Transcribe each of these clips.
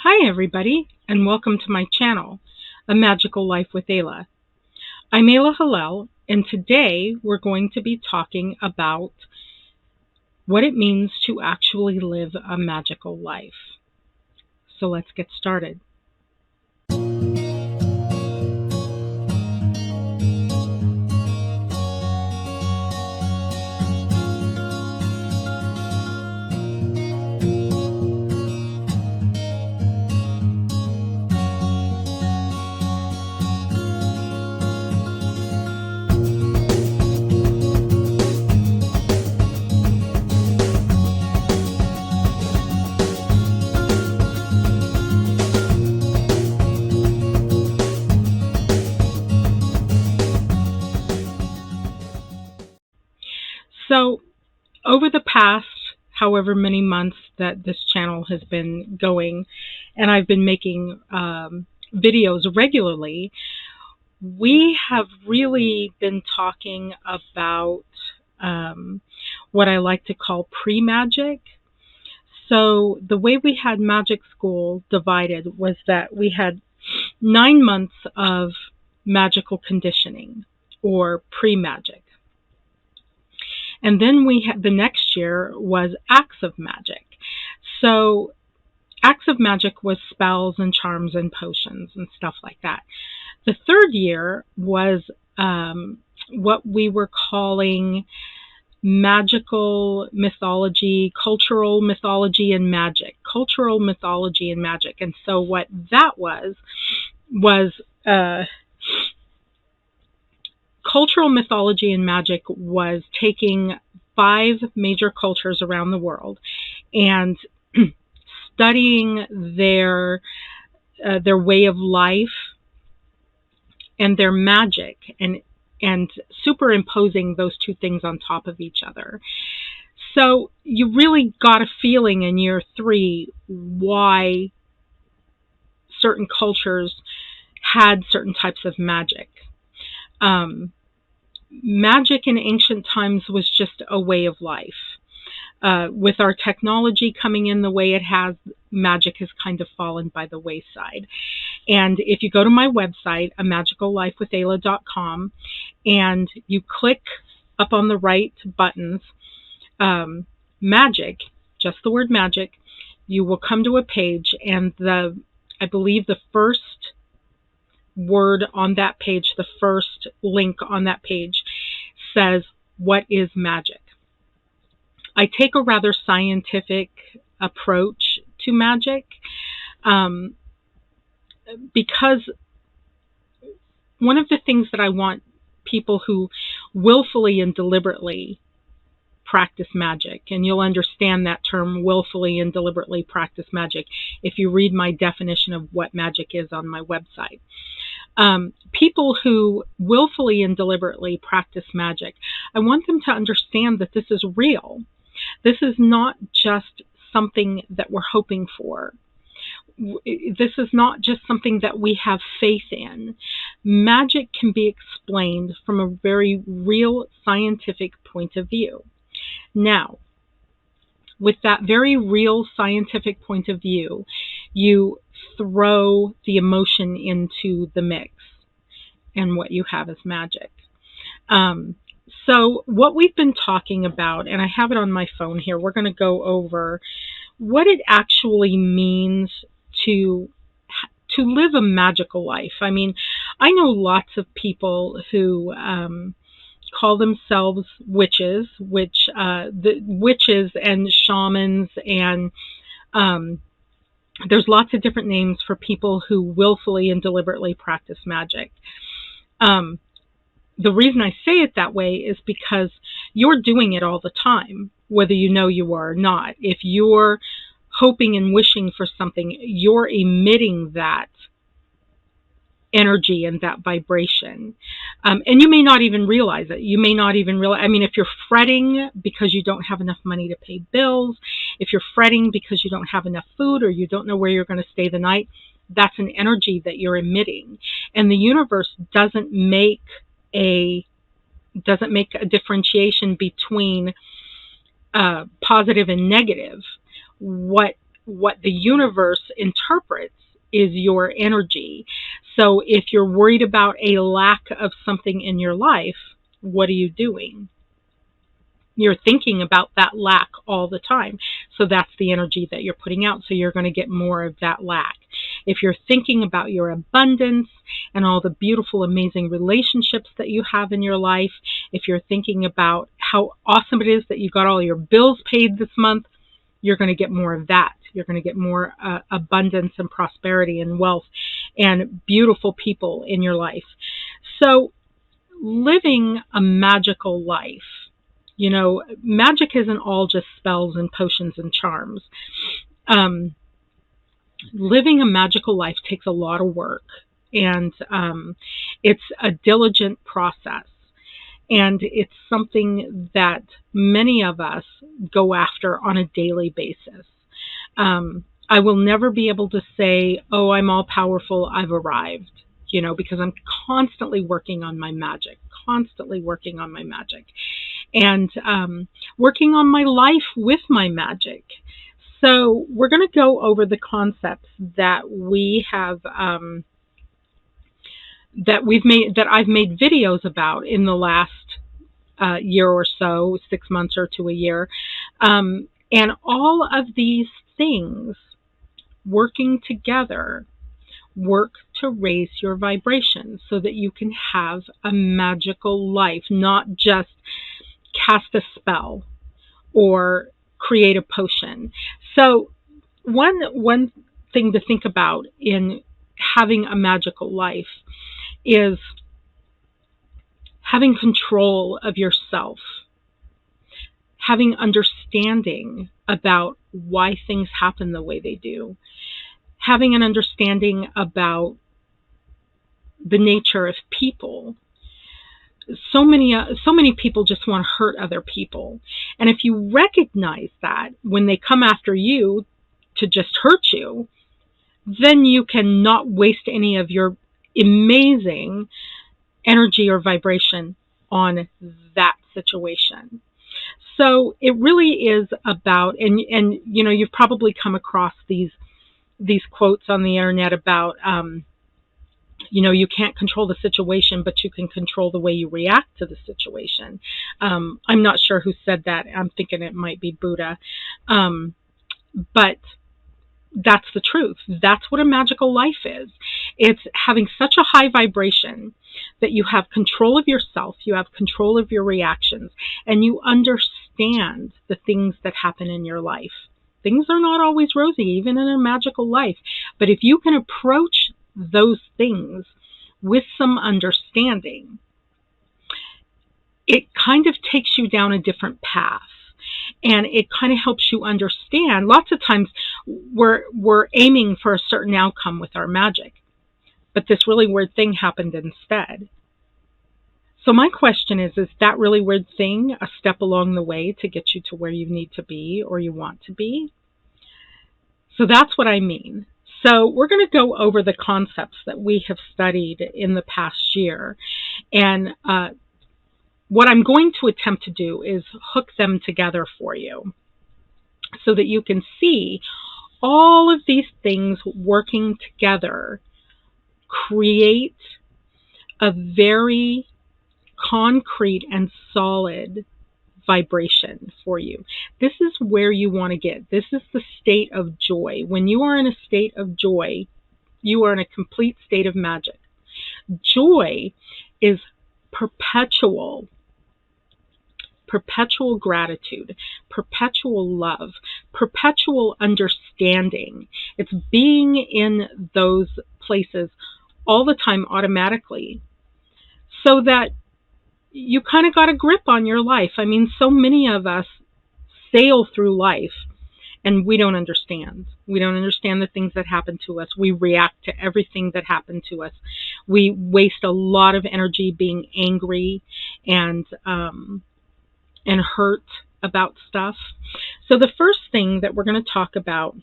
Hi everybody, and welcome to my channel, A Magical Life with Ayla. I'm Ayla Hillel, and today we're going to be talking about what it means to actually live a magical life. So let's get started. So, over the past however many months that this channel has been going, and I've been making videos regularly, we have really been talking about what I like to call pre-magic. So the way we had magic school divided was that we had 9 months of magical conditioning or pre-magic. And then we had the next year was acts of magic. So acts of magic was spells and charms and potions and stuff like that. The third year was what we were calling magical mythology, cultural mythology and magic. Cultural mythology and magic. And so what that was cultural mythology and magic was taking 5 major cultures around the world and studying their way of life and their magic and superimposing those two things on top of each other. So you really got a feeling in year 3 why certain cultures had certain types of magic. Magic in ancient times was just a way of life. With our technology coming in the way it has, magic has kind of fallen by the wayside. And if you go to my website, amagicallifewithayla.com, and you click up on the right buttons, magic, just the word magic, you will come to a page, and I believe the first word on that page, the first link on that page says, "What is magic?" I take a rather scientific approach to magic because one of the things that I want people who willfully and deliberately practice magic, and you'll understand that term, willfully and deliberately practice magic, if you read my definition of what magic is on my website. People who willfully and deliberately practice magic, I want them to understand that this is real. This is not just something that we're hoping for. This is not just something that we have faith in. Magic can be explained from a very real scientific point of view. Now, with that very real scientific point of view, you throw the emotion into the mix, and what you have is magic. So what we've been talking about, and I have it on my phone here, we're going to go over what it actually means to live a magical life. I mean, I know lots of people who call themselves witches, the witches and shamans, and there's lots of different names for people who willfully and deliberately practice magic. The reason I say it that way is because you're doing it all the time, whether you know you are or not. If you're hoping and wishing for something, you're emitting that energy and that vibration. And you may not even realize it. You may not even realize, I mean, if you're fretting because you don't have enough money to pay bills, if you're fretting because you don't have enough food or you don't know where you're going to stay the night, that's an energy that you're emitting. And the universe doesn't make a differentiation between positive and negative. What what the universe interprets is your energy. So if you're worried about a lack of something in your life, what are you doing? You're thinking about that lack all the time. So that's the energy that you're putting out. So you're going to get more of that lack. If you're thinking about your abundance and all the beautiful, amazing relationships that you have in your life, if you're thinking about how awesome it is that you got all your bills paid this month, you're going to get more of that. You're going to get more abundance and prosperity and wealth and beautiful people in your life. So living a magical life, you know, magic isn't all just spells and potions and charms. Living a magical life takes a lot of work, and it's a diligent process. And it's something that many of us go after on a daily basis. I will never be able to say, oh, I'm all powerful, I've arrived, you know, because I'm constantly working on my magic, and working on my life with my magic. So we're going to go over the concepts that we have, that I've made videos about in the last year or so, 6 months or to a year. And all of these things working together work to raise your vibration so that you can have a magical life, not just cast a spell or create a potion. So one thing to think about in having a magical life is having control of yourself, having understanding about why things happen the way they do, having an understanding about the nature of people. So many people just want to hurt other people. And if you recognize that when they come after you to just hurt you, then you cannot waste any of your amazing energy or vibration on that situation. So it really is about, and you know, you've probably come across these quotes on the internet about, you know, you can't control the situation, but you can control the way you react to the situation. I'm not sure who said that. I'm thinking it might be Buddha. But that's the truth. That's what a magical life is. It's having such a high vibration that you have control of yourself, you have control of your reactions, and you understand the things that happen in your life. Things are not always rosy, even in a magical life. But if you can approach those things with some understanding, it kind of takes you down a different path. And it kind of helps you understand. Lots of times we're aiming for a certain outcome with our magic, but this really weird thing happened instead. So my question is that really weird thing a step along the way to get you to where you need to be or you want to be? So that's what I mean. So we're going to go over the concepts that we have studied in the past year. And what I'm going to attempt to do is hook them together for you so that you can see all of these things working together create a very concrete and solid vibration for you. This is where you want to get. This is the state of joy. When you are in a state of joy, you are in a complete state of magic. Joy is perpetual gratitude, perpetual love, perpetual understanding. It's being in those places all the time automatically, so that you kind of got a grip on your life. I mean, so many of us sail through life and we don't understand. We don't understand the things that happen to us. We react to everything that happened to us. We waste a lot of energy being angry and hurt about stuff. So the first thing that we're going to talk about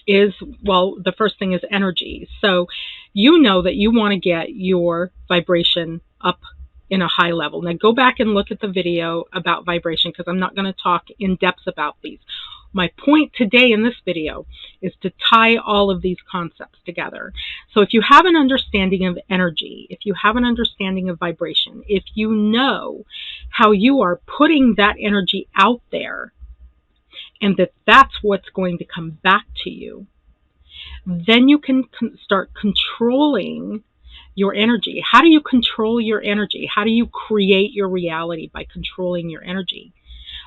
is, well, the first thing is energy. So you know that you want to get your vibration up in a high level. Now go back and look at the video about vibration, because I'm not going to talk in depth about these. My point today in this video is to tie all of these concepts together. So if you have an understanding of energy, if you have an understanding of vibration, if you know how you are putting that energy out there and that that's what's going to come back to you, then you can start controlling your energy. How do you control your energy? How do you create your reality by controlling your energy?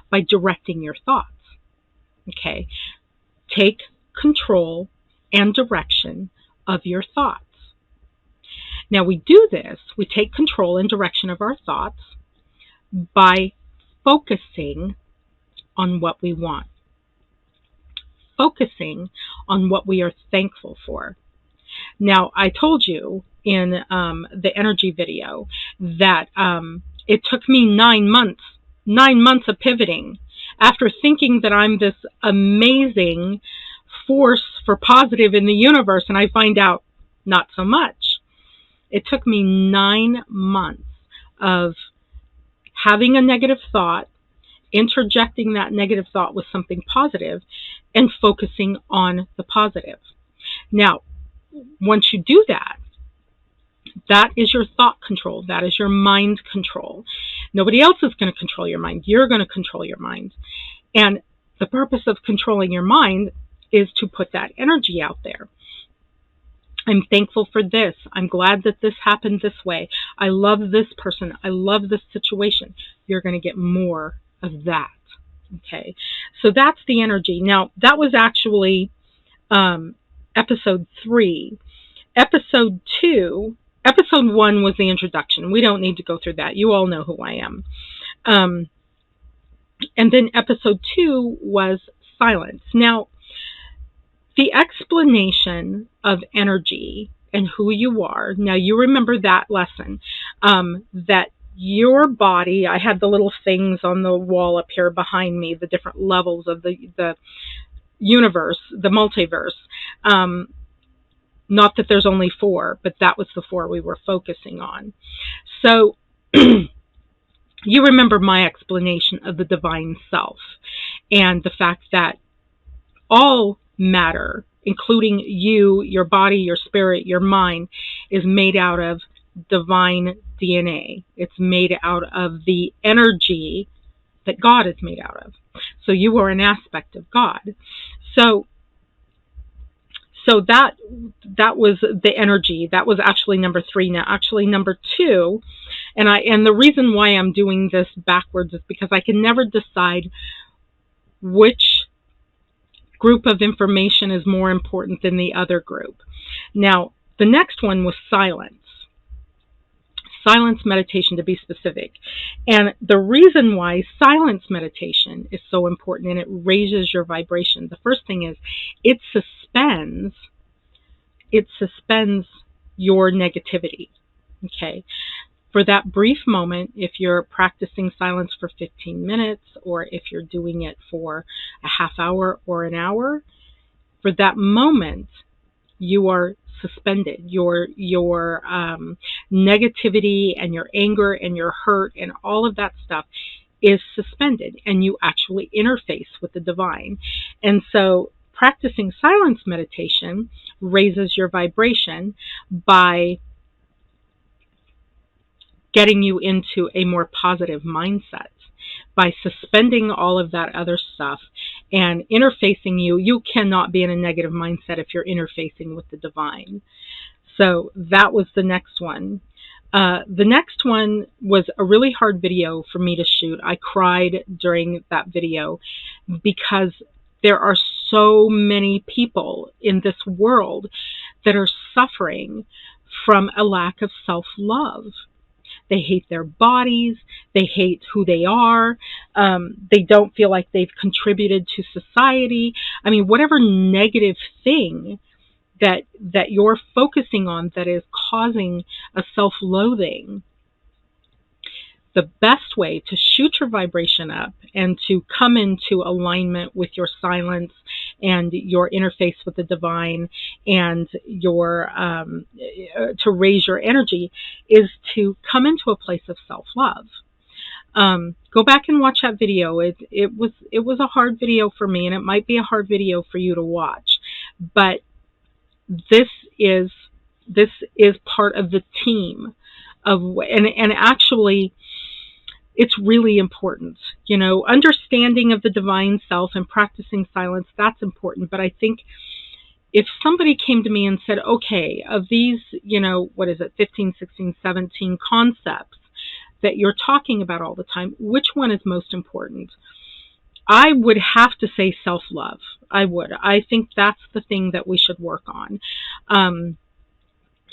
By directing your thoughts. Okay, take control and direction of your thoughts. Now we do this, we take control and direction of our thoughts by focusing on what we want. Focusing on what we are thankful for. Now, I told you in the energy video that it took me 9 months of pivoting after thinking that I'm this amazing force for positive in the universe, and I find out not so much. It took me 9 months of having a negative thought, interjecting that negative thought with something positive, and focusing on the positive. Now, once you do that, that is your thought control. That is your mind control. Nobody else is going to control your mind. You're going to control your mind. And the purpose of controlling your mind is to put that energy out there. I'm thankful for this. I'm glad that this happened this way. I love this person. I love this situation. You're going to get more of that. Okay. So that's the energy. Now, that was actually episode 3. Episode 1 was the introduction. We don't need to go through that. You all know who I am. And then episode 2 was silence. Now, the explanation of energy and who you are. Now, you remember that lesson, that your body, I had the little things on the wall up here behind me, the different levels of the universe, the multiverse. Not that there's only 4, but that was the 4 we were focusing on. So you remember my explanation of the divine self and the fact that all matter, including you, your body, your spirit, your mind, is made out of divine DNA. It's made out of the energy that God is made out of. So you are an aspect of God. So that was the energy. That was actually number 3. Now, actually number 2, and the reason why I'm doing this backwards is because I can never decide which group of information is more important than the other group. Now, the next one was silence. Silence meditation, to be specific. And the reason why silence meditation is so important and it raises your vibration, the first thing is it suspends your negativity. Okay. For that brief moment, if you're practicing silence for 15 minutes, or if you're doing it for a half hour or an hour, for that moment, you are suspended. Your negativity and your anger and your hurt and all of that stuff is suspended, and you actually interface with the divine. And so practicing silence meditation raises your vibration by getting you into a more positive mindset, by suspending all of that other stuff and interfacing you. You cannot be in a negative mindset if you're interfacing with the divine. So that was the next one. The next one was a really hard video for me to shoot. I cried during that video because there are so many people in this world that are suffering from a lack of self-love. They hate their bodies. They hate who they are. They don't feel like they've contributed to society. I mean, whatever negative thing that you're focusing on that is causing a self-loathing, the best way to shoot your vibration up and to come into alignment with your silence and your interface with the divine and your to raise your energy is to come into a place of self-love. Go back and watch that video. It was a hard video for me, and it might be a hard video for you to watch, but this is this is part of the team of, and actually it's really important. Understanding of the divine self and practicing silence, that's important. But I think if somebody came to me and said, okay, of these, 15, 16, 17 concepts that you're talking about all the time, which one is most important? I would have to say self-love. I would. I think that's the thing that we should work on.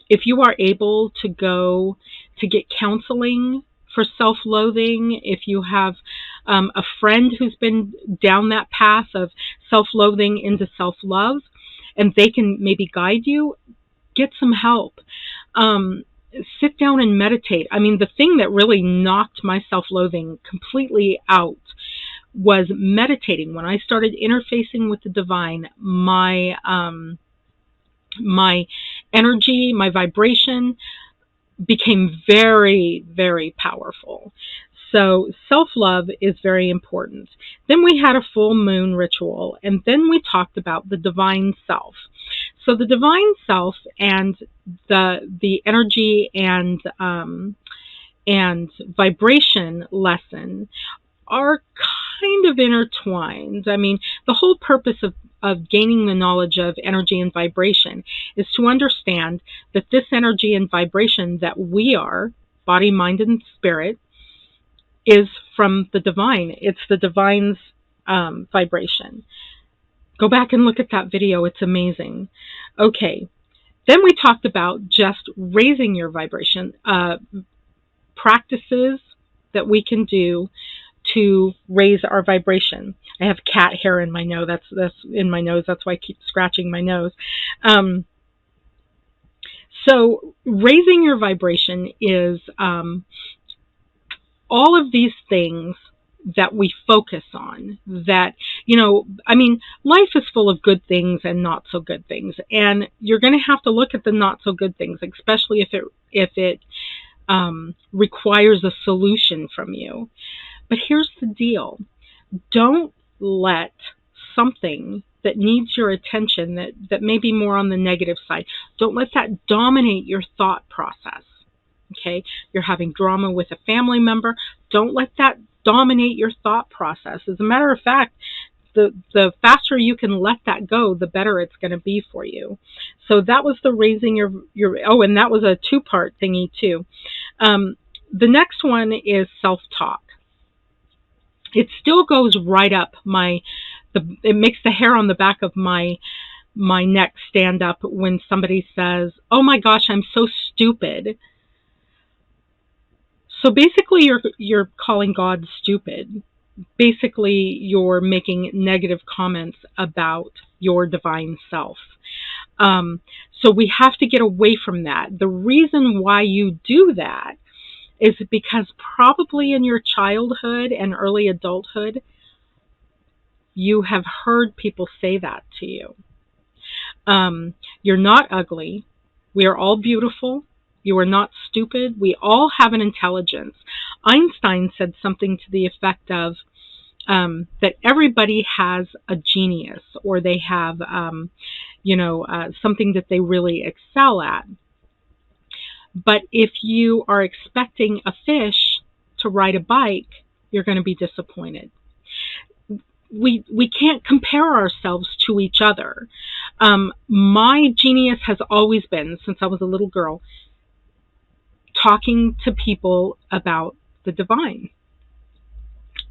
If you are able to go to get counseling for self-loathing, if you have a friend who's been down that path of self-loathing into self-love, and they can maybe guide you, get some help. Sit down and meditate. I mean, the thing that really knocked my self-loathing completely out was meditating. When I started interfacing with the divine, my energy, my vibration became very, very powerful. So self-love is very important. Then we had a full moon ritual, and then we talked about the divine self. So the divine self and the energy and vibration lesson are kind of intertwined. I mean, the whole purpose of gaining the knowledge of energy and vibration is to understand that this energy and vibration that we are, body, mind, and spirit, is from the divine. It's the divine's vibration. Go back and look at that video. It's amazing. Okay. Then we talked about just raising your vibration, practices that we can do to raise our vibration. I have cat hair in my nose. That's in my nose. That's why I keep scratching my nose. So raising your vibration is all of these things that we focus on. That, I mean, life is full of good things and not so good things, and you're going to have to look at the not so good things, especially if it requires a solution from you. But here's the deal. Don't let something that needs your attention, that may be more on the negative side, don't let that dominate your thought process. Okay? You're having drama with a family member. Don't let that dominate your thought process. As a matter of fact, the faster you can let that go, the better it's going to be for you. So that was the raising your and that was a two-part thingy too. The next one is self-talk. It still goes right up it makes the hair on the back of my neck stand up when somebody says, "Oh my gosh, I'm so stupid." So basically you're calling God stupid. Basically you're making negative comments about your divine self. So we have to get away from that. The reason why you do that is because probably in your childhood and early adulthood, you have heard people say that to you. You're not ugly. We are all beautiful. You are not stupid. We all have an intelligence. Einstein said something to the effect of that everybody has a genius, or they have, something that they really excel at. But if you are expecting a fish to ride a bike, you're going to be disappointed. We can't compare ourselves to each other. My genius has always been, since I was a little girl, talking to people about the divine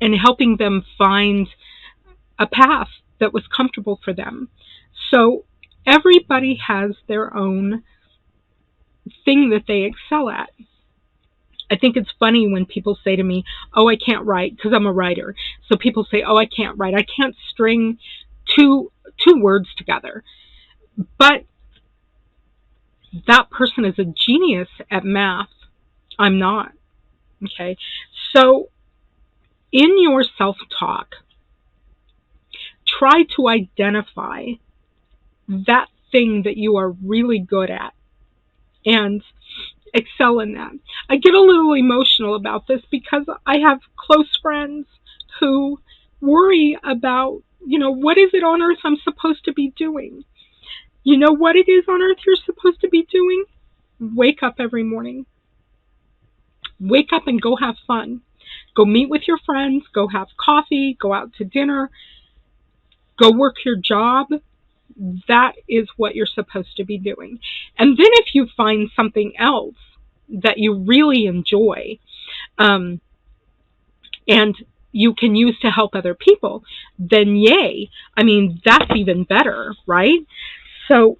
and helping them find a path that was comfortable for them. So everybody has their own thing that they excel at. I think it's funny when people say to me, "Oh, I can't write," because I'm a writer. So people say, "Oh, I can't write. I can't string two words together." But that person is a genius at math. I'm not. Okay? So in your self-talk, try to identify that thing that you are really good at. And excel in that. I get a little emotional about this because I have close friends who worry about, what is it on earth I'm supposed to be doing? You know what it is on earth you're supposed to be doing? Wake up every morning. Wake up and go have fun. Go meet with your friends, go have coffee, go out to dinner, go work your job. That is what you're supposed to be doing. And then if you find something else that you really enjoy, and you can use to help other people, then yay. I mean, that's even better, right? So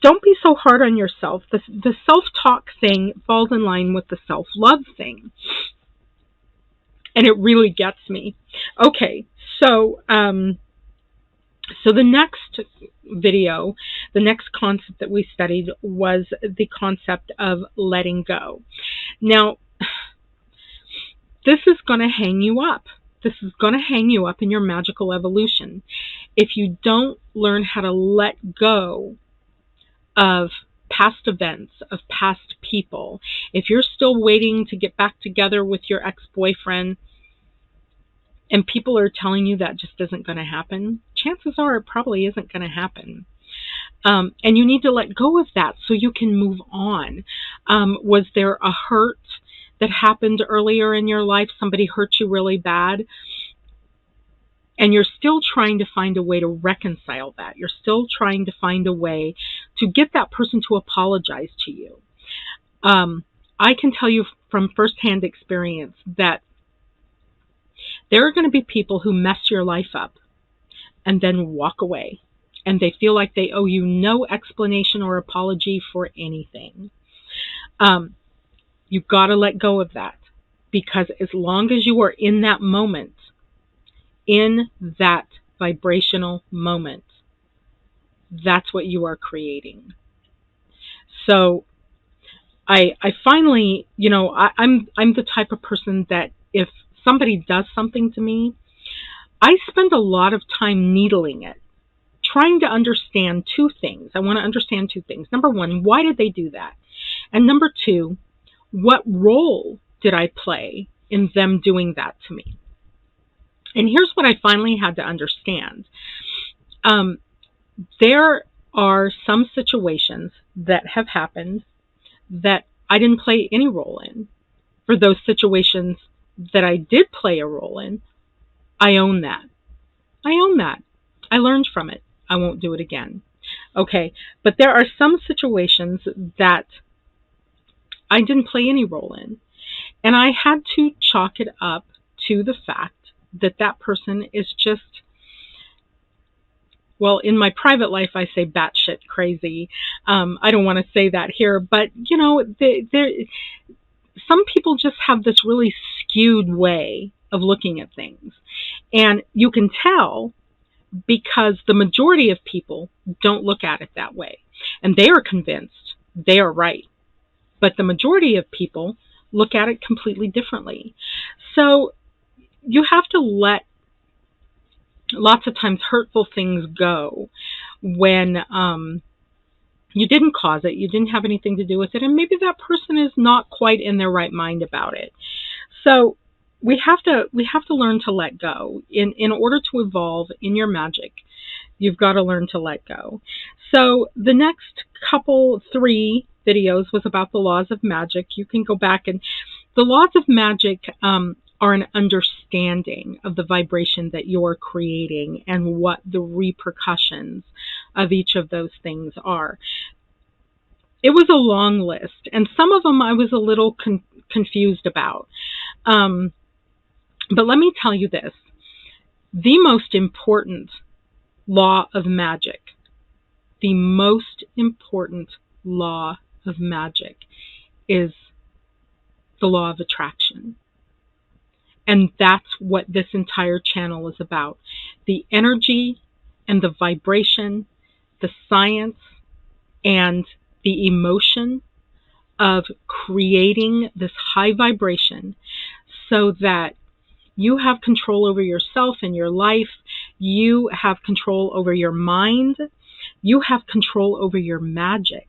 don't be so hard on yourself. The self-talk thing falls in line with the self-love thing. And it really gets me. Okay, so the next video, the next concept that we studied was the concept of letting go. Now, this is going to hang you up. This is going to hang you up in your magical evolution. If you don't learn how to let go of past events, of past people, if you're still waiting to get back together with your ex-boyfriend and people are telling you that just isn't going to happen, chances are it probably isn't going to happen. And you need to let go of that so you can move on. Was there a hurt that happened earlier in your life? Somebody hurt you really bad, and you're still trying to find a way to reconcile that. You're still trying to find a way to get that person to apologize to you. I can tell you from firsthand experience that there are going to be people who mess your life up and then walk away, and they feel like they owe you no explanation or apology for anything. You've got to let go of that, because as long as you are in that moment, in that vibrational moment, that's what you are creating. So I finally, I'm the type of person that if somebody does something to me, I spend a lot of time needling it, trying to understand two things. I want to understand two things. Number one, why did they do that? And number two, what role did I play in them doing that to me? And here's what I finally had to understand. There are some situations that have happened that I didn't play any role in. For those situations that I did play a role in, I own that. I own that. I learned from it. I won't do it again. Okay, but there are some situations that I didn't play any role in. And I had to chalk it up to the fact that that person is just, well, in my private life, I say batshit crazy. I don't want to say that here, but, some people just have this really skewed way of looking at things. And you can tell because the majority of people don't look at it that way. And they are convinced they are right. But the majority of people look at it completely differently. So you have to let lots of times hurtful things go when you didn't cause it, you didn't have anything to do with it, and maybe that person is not quite in their right mind about it. So we have to learn to let go. In order to evolve in your magic, you've got to learn to let go. So the next three videos was about the laws of magic. You can go back, and the laws of magic are an understanding of the vibration that you're creating and what the repercussions of each of those things are. It was a long list, and some of them I was a little confused about. But let me tell you this. The most important law of magic, the most important law of magic is the law of attraction. And that's what this entire channel is about. The energy and the vibration, the science and the emotion of creating this high vibration so that you have control over yourself and your life. You have control over your mind. You have control over your magic.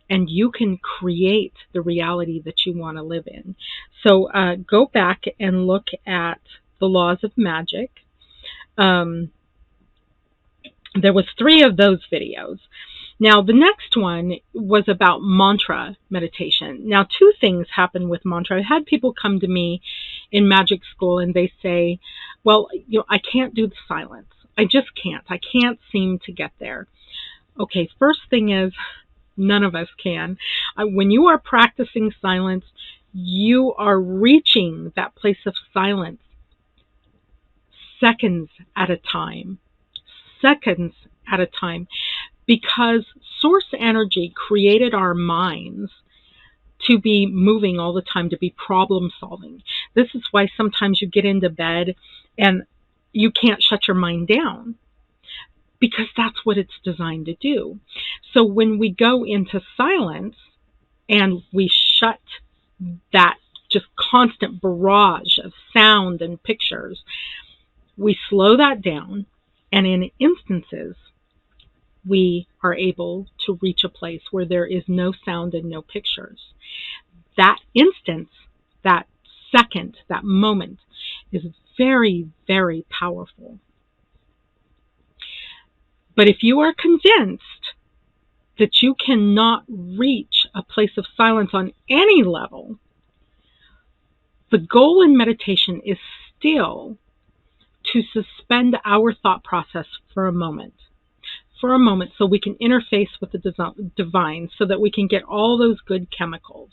and you can create the reality that you want to live in. So go back and look at the laws of magic. There was 3 of those videos. Now, the next one was about mantra meditation. Now, 2 things happen with mantra. I've had people come to me in magic school and they say, well, I can't do the silence. I just can't. I can't seem to get there. Okay, first thing is, none of us can. When you are practicing silence, you are reaching that place of silence seconds at a time. Seconds at a time. Because source energy created our minds to be moving all the time, to be problem solving. This is why sometimes you get into bed and you can't shut your mind down, because that's what it's designed to do. So when we go into silence and we shut that just constant barrage of sound and pictures, we slow that down, and in instances, we are able to reach a place where there is no sound and no pictures. That instance, that second, that moment is very, very powerful. But if you are convinced that you cannot reach a place of silence on any level, the goal in meditation is still to suspend our thought process for a moment. So we can interface with the divine, so that we can get all those good chemicals,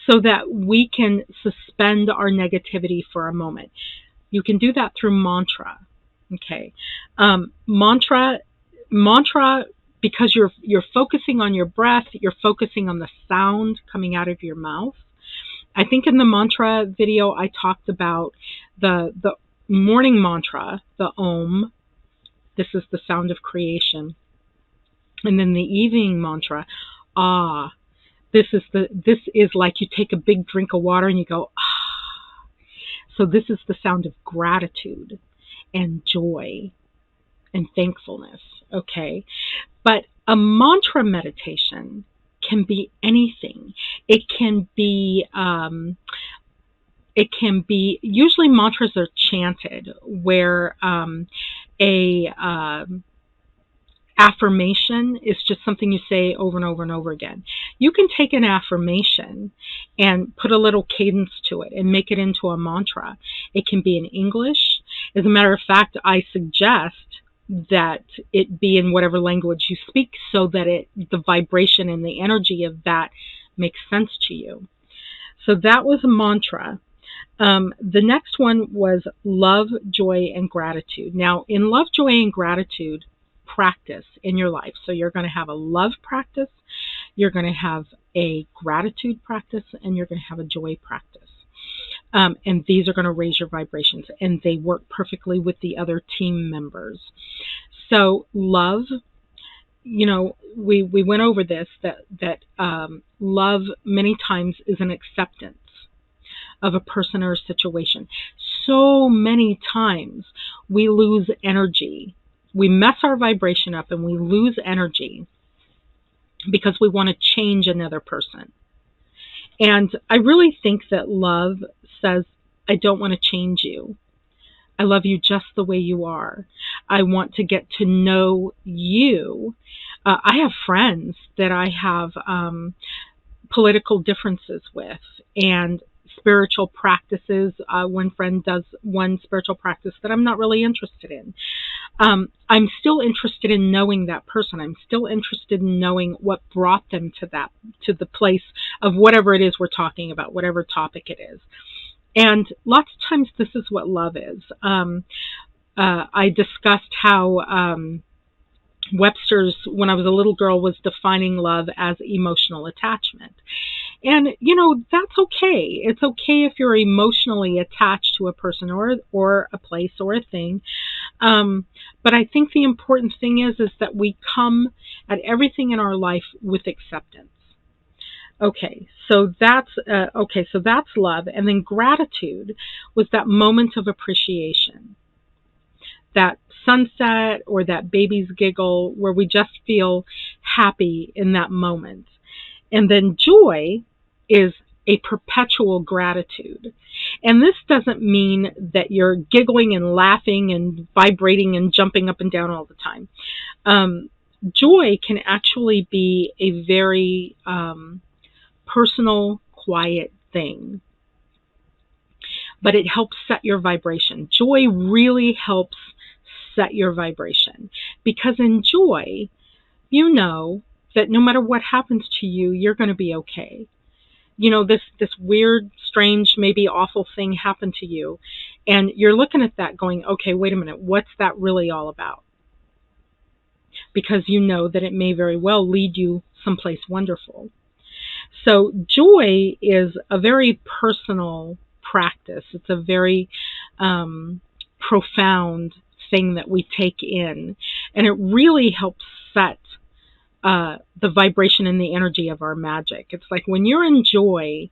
so that we can suspend our negativity for a moment. You can do that through mantra. Okay, mantra, because you're focusing on your breath, you're focusing on the sound coming out of your mouth. I think in the mantra video I talked about the morning mantra, the Om. This is the sound of creation. And then the evening mantra, ah. This is like you take a big drink of water and you go, ah. So this is the sound of gratitude and joy and thankfulness. Okay. But a mantra meditation can be anything. It can be usually mantras are chanted, where affirmation is just something you say over and over and over again. You can take an affirmation and put a little cadence to it and make it into a mantra. It can be in English. As a matter of fact, I suggest that it be in whatever language you speak, so that the vibration and the energy of that makes sense to you. So that was a mantra. The next one was love, joy, and gratitude. Now, in love, joy, and gratitude, practice in your life. So you're going to have a love practice, you're going to have a gratitude practice, and you're going to have a joy practice. And these are going to raise your vibrations, and they work perfectly with the other team members. So love, we went over this, that love many times is an acceptance of a person or a situation. So many times we lose energy. We mess our vibration up and we lose energy because we want to change another person. And I really think that love says, I don't want to change you. I love you just the way you are. I want to get to know you. I have friends that I have political differences with, and spiritual practices. One friend does one spiritual practice that I'm not really interested in. I'm still interested in knowing that person. I'm still interested in knowing what brought them to the place of whatever it is we're talking about, whatever topic it is. And lots of times this is what love is. I discussed how Webster's, when I was a little girl, was defining love as emotional attachment. And, that's okay. It's okay if you're emotionally attached to a person or a place or a thing. But I think the important thing is that we come at everything in our life with acceptance. Okay, so that's love. And then gratitude was that moment of appreciation, that sunset or that baby's giggle where we just feel happy in that moment. And then joy is a perpetual gratitude. And this doesn't mean that you're giggling and laughing and vibrating and jumping up and down all the time. Joy can actually be a very personal, quiet thing, but it helps set your vibration. Joy really helps set your vibration, because in joy, you know that no matter what happens to you, you're going to be okay. You know, this weird, strange, maybe awful thing happened to you, and you're looking at that going, okay, wait a minute, what's that really all about? Because you know that it may very well lead you someplace wonderful. So joy is a very personal practice. It's a very profound thing that we take in, and it really helps set the vibration and the energy of our magic. It's like when you're in joy,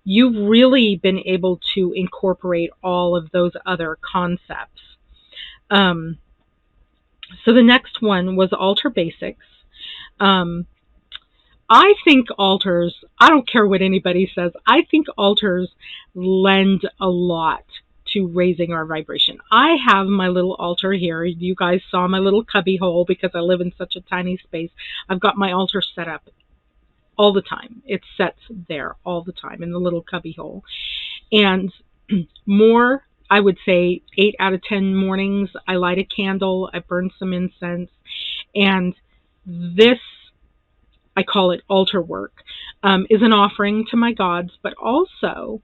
you've really been able to incorporate all of those other concepts. So the next one was altar basics. I think altars, I don't care what anybody says, I think altars lend a lot to raising our vibration. I have my little altar here. You guys saw my little cubby hole because I live in such a tiny space. I've got my altar set up all the time. It sets there all the time in the little cubby hole. And more, I would say 8 out of 10 mornings, I light a candle, I burn some incense, and this, I call it altar work, is an offering to my gods, but also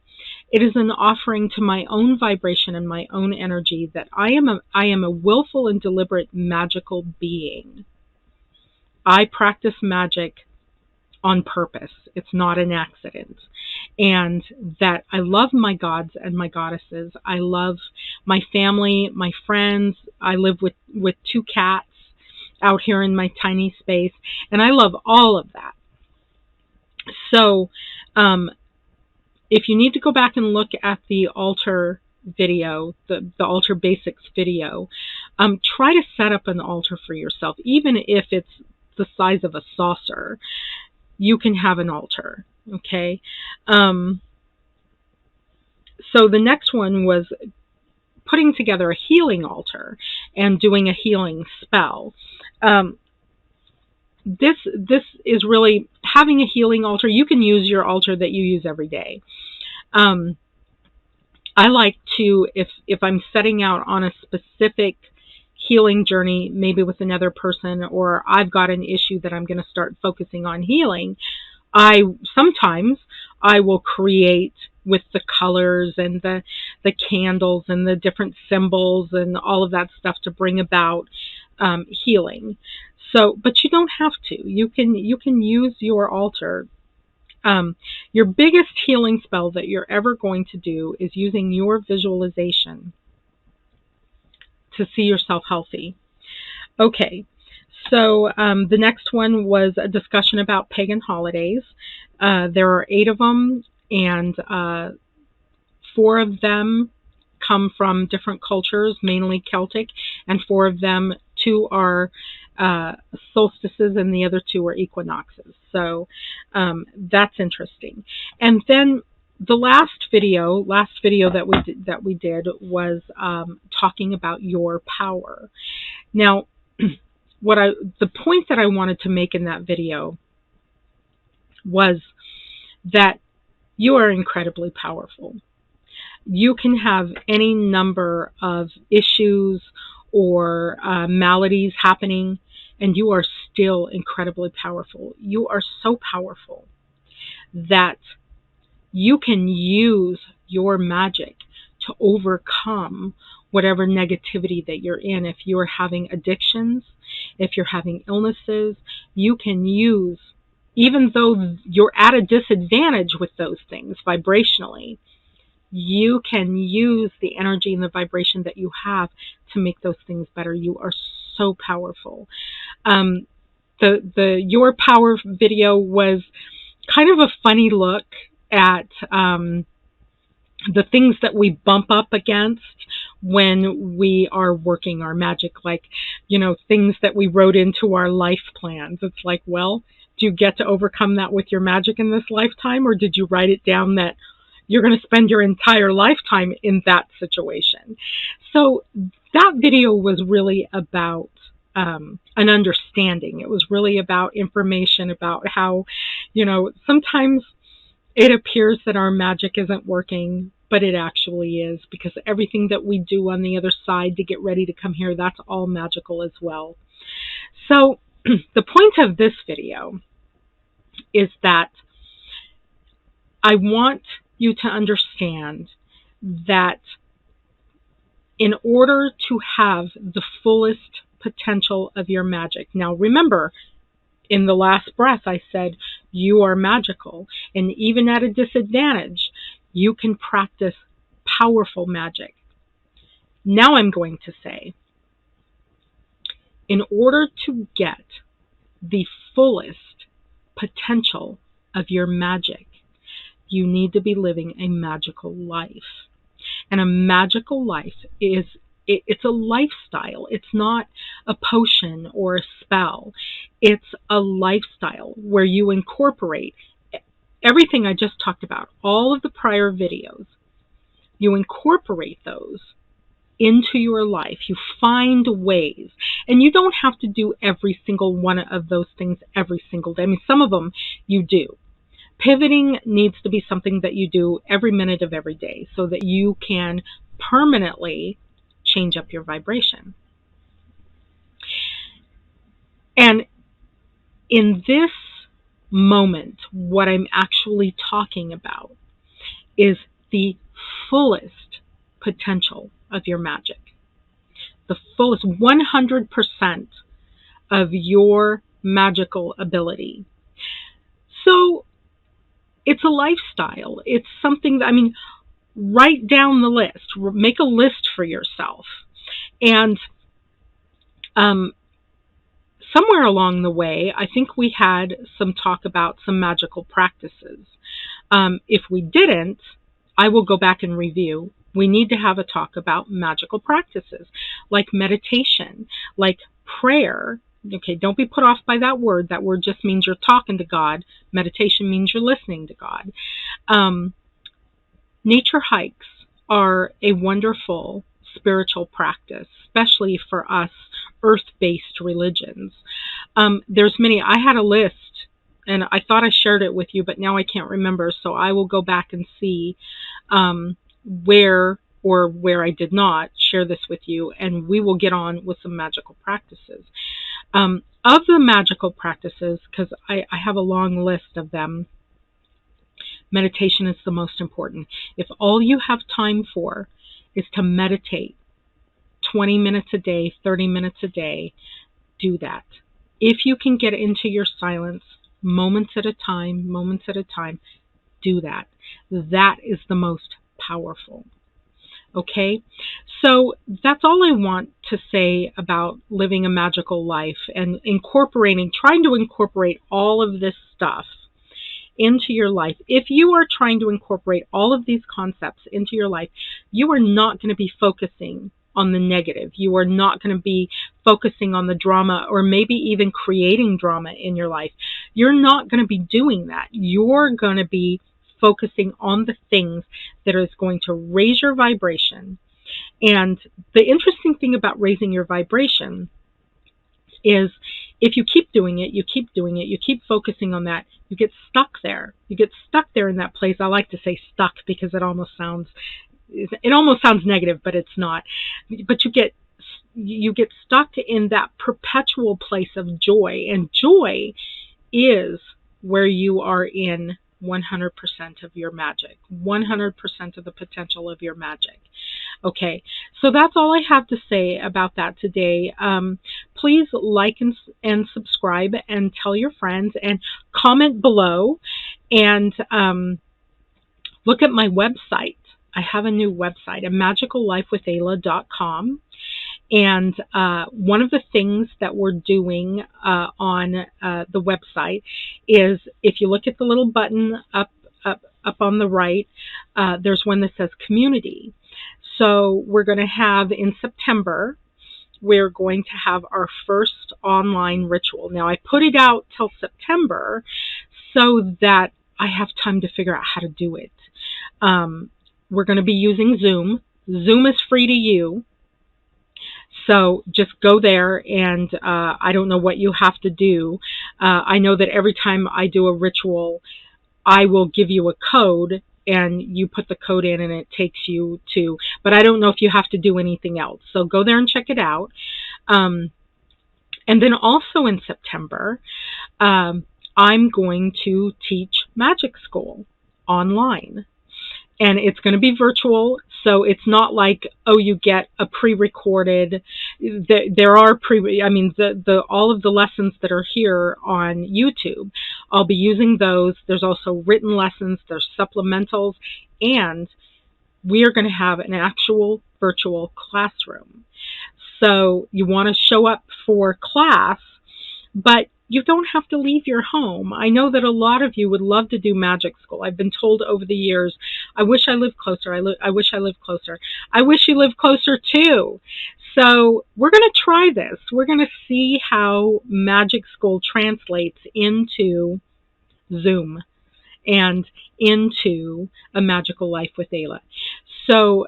it is an offering to my own vibration and my own energy that I am a willful and deliberate magical being. I practice magic on purpose. It's not an accident. And that I love my gods and my goddesses. I love my family, my friends. I live with 2 cats out here in my tiny space, and I love all of that. So if you need to go back and look at the altar video, the altar basics video, try to set up an altar for yourself. Even if it's the size of a saucer, you can have an altar, okay? So the next one was putting together a healing altar and doing a healing spell. This is really having a healing altar. You can use your altar that you use every day. I like to, if I'm setting out on a specific healing journey, maybe with another person, or I've got an issue that I'm going to start focusing on healing, sometimes I will create with the colors and the candles and the different symbols and all of that stuff to bring about healing. So, but you don't have to. You can use your altar. Your biggest healing spell that you're ever going to do is using your visualization to see yourself healthy. Okay, so the next one was a discussion about pagan holidays. There are 8 of them, and 4 of them come from different cultures, mainly Celtic, and 4 of them, 2 are solstices and the other 2 are equinoxes. So that's interesting. And then the last video that we did was talking about your power. Now, the point that I wanted to make in that video was that you are incredibly powerful. You can have any number of issues or maladies happening, and you are still incredibly powerful. You are so powerful that you can use your magic to overcome whatever negativity that you're in. If you're having addictions, if you're having illnesses, you can use, even though you're at a disadvantage with those things vibrationally, you can use the energy and the vibration that you have to make those things better. You are so powerful. The Your Power video was kind of a funny look at the things that we bump up against when we are working our magic, like, things that we wrote into our life plans. It's like, well, you get to overcome that with your magic in this lifetime, or did you write it down that you're going to spend your entire lifetime in that situation? So that video was really about an understanding. It was really about information about how, sometimes it appears that our magic isn't working, but it actually is, because everything that we do on the other side to get ready to come here, that's all magical as well. So the point of this video is that I want you to understand that in order to have the fullest potential of your magic. Now remember, in the last breath I said you are magical, and even at a disadvantage you can practice powerful magic. Now I'm going to say, in order to get the fullest potential of your magic, you need to be living a magical life. And a magical life it's a lifestyle. It's not a potion or a spell. It's a lifestyle where you incorporate everything I just talked about, all of the prior videos. You incorporate those into your life. You find ways. And you don't have to do every single one of those things every single day. I mean, some of them you do. Pivoting needs to be something that you do every minute of every day so that you can permanently change up your vibration. And in this moment, what I'm actually talking about is the fullest potential of your magic. The fullest 100% of your magical ability. So it's a lifestyle. It's something that, write down the list. Make a list for yourself. And somewhere along the way, I think we had some talk about some magical practices. If we didn't, I will go back and review. We need to have a talk about magical practices, like meditation, like prayer. Okay, don't be put off by that word. That word just means you're talking to God. Meditation means you're listening to God. Nature hikes are a wonderful spiritual practice, especially for us earth-based religions. There's many. I had a list, and I thought I shared it with you, but now I can't remember, so I will go back and see where I did not share this with you, and we will get on with some magical practices. Of the magical practices, because I have a long list of them, meditation is the most important. If all you have time for is to meditate 20 minutes a day, 30 minutes a day, do that. If you can get into your silence moments at a time, do that. That is the most powerful. Okay, so that's all I want to say about living a magical life and trying to incorporate all of this stuff into your life. If you are trying to incorporate all of these concepts into your life, you are not going to be focusing on the negative. You are not going to be focusing on the drama, or maybe even creating drama in your life. You're not going to be doing that. You're going to be focusing on the things that is going to raise your vibration. And the interesting thing about raising your vibration is if you keep doing it, you keep focusing on that, you get stuck there. You get stuck there in that place. I like to say stuck because it almost sounds negative, but it's not. But you get stuck in that perpetual place of joy, and joy is where you are in 100% of your magic, 100% of the potential of your magic. Okay, so that's all I have to say about that today. Please like and subscribe, and tell your friends, and comment below, and look at my website. I have a new website, magicallifewithayla.com. And one of the things that we're doing on the website is, if you look at the little button up on the right, there's one that says community. So we're going to have in September we're going to have our first online ritual. Now, I put it out till September so that I have time to figure out how to do it. We're going to be using Zoom. Zoom is free to you. So just go there, and I don't know what you have to do. I know that every time I do a ritual, I will give you a code, and you put the code in and it takes you to, but I don't know if you have to do anything else. So go there and check it out. And then also in September, I'm going to teach magic school online. And it's going to be virtual, so it's not like, oh, you get a pre-recorded. There are all of the lessons that are here on YouTube, I'll be using those. There's also written lessons, there's supplementals, and we are going to have an actual virtual classroom. So you want to show up for class, but you don't have to leave your home. I know that a lot of you would love to do magic school. I've been told over the years, I wish I lived closer. I wish I lived closer. I wish you lived closer too. So we're going to try this. We're going to see how magic school translates into Zoom and into A Magical Life with Ayla. So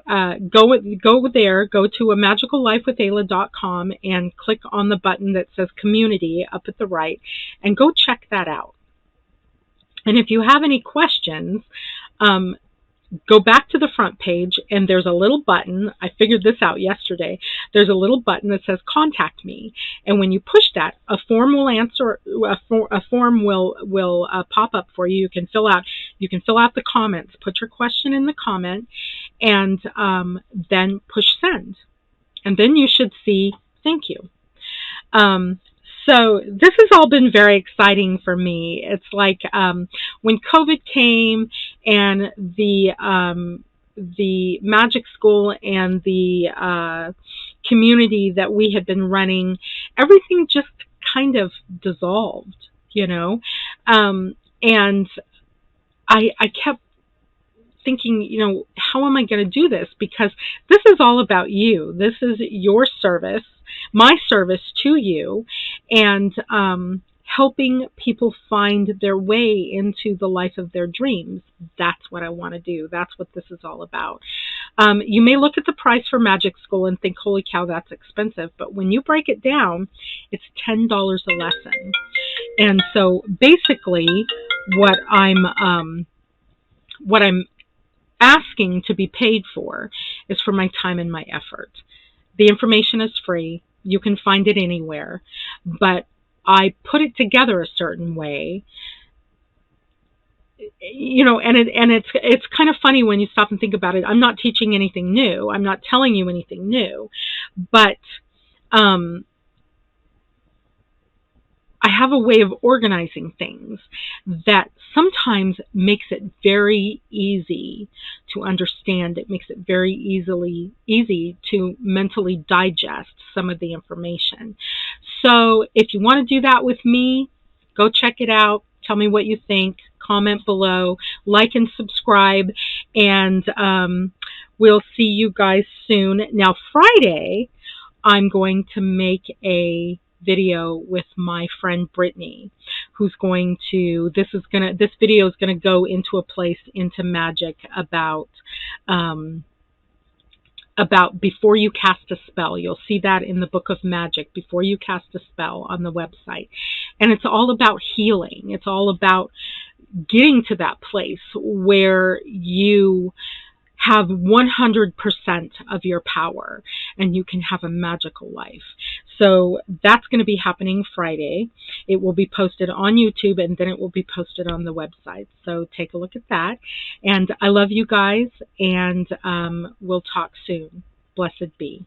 go there, go to amagicallifewithayla.com and click on the button that says Community up at the right, and go check that out. And if you have any questions, go back to the front page, and there's a little button. I figured this out yesterday. There's a little button that says Contact Me, and when you push that, a form will answer. A form will pop up for you. You can fill out the comments. Put your question in the comment, and then push send, and then you should see thank you. So this has all been very exciting for me. It's like when COVID came and the magic school and the community that we had been running, everything just kind of dissolved, and I kept thinking, how am I going to do this? Because this is all about you. This is your service, my service to you, and helping people find their way into the life of their dreams. That's what I want to do. That's what this is all about. You may look at the price for magic school and think, holy cow, that's expensive. But when you break it down, it's $10 a lesson. And so basically what I'm asking to be paid for is for my time and my effort. The information is free. You can find it anywhere, but I put it together a certain way, and it's kind of funny when you stop and think about it. I'm not teaching anything new. I'm not telling you anything new, but I have a way of organizing things that sometimes makes it very easy to understand. It makes it very easy to mentally digest some of the information. So if you want to do that with me, go check it out. Tell me what you think. Comment below. Like and subscribe. And we'll see you guys soon. Now, Friday, I'm going to make a video with my friend Brittany, who's going to, this video is going to go into a place into magic about before you cast a spell. You'll see that in the Book of Magic, before you cast a spell, on the website. And it's all about healing. It's all about getting to that place where you have 100% of your power and you can have a magical life. So that's going to be happening Friday. It will be posted on YouTube, and then it will be posted on the website. So take a look at that. And I love you guys, and we'll talk soon. Blessed be.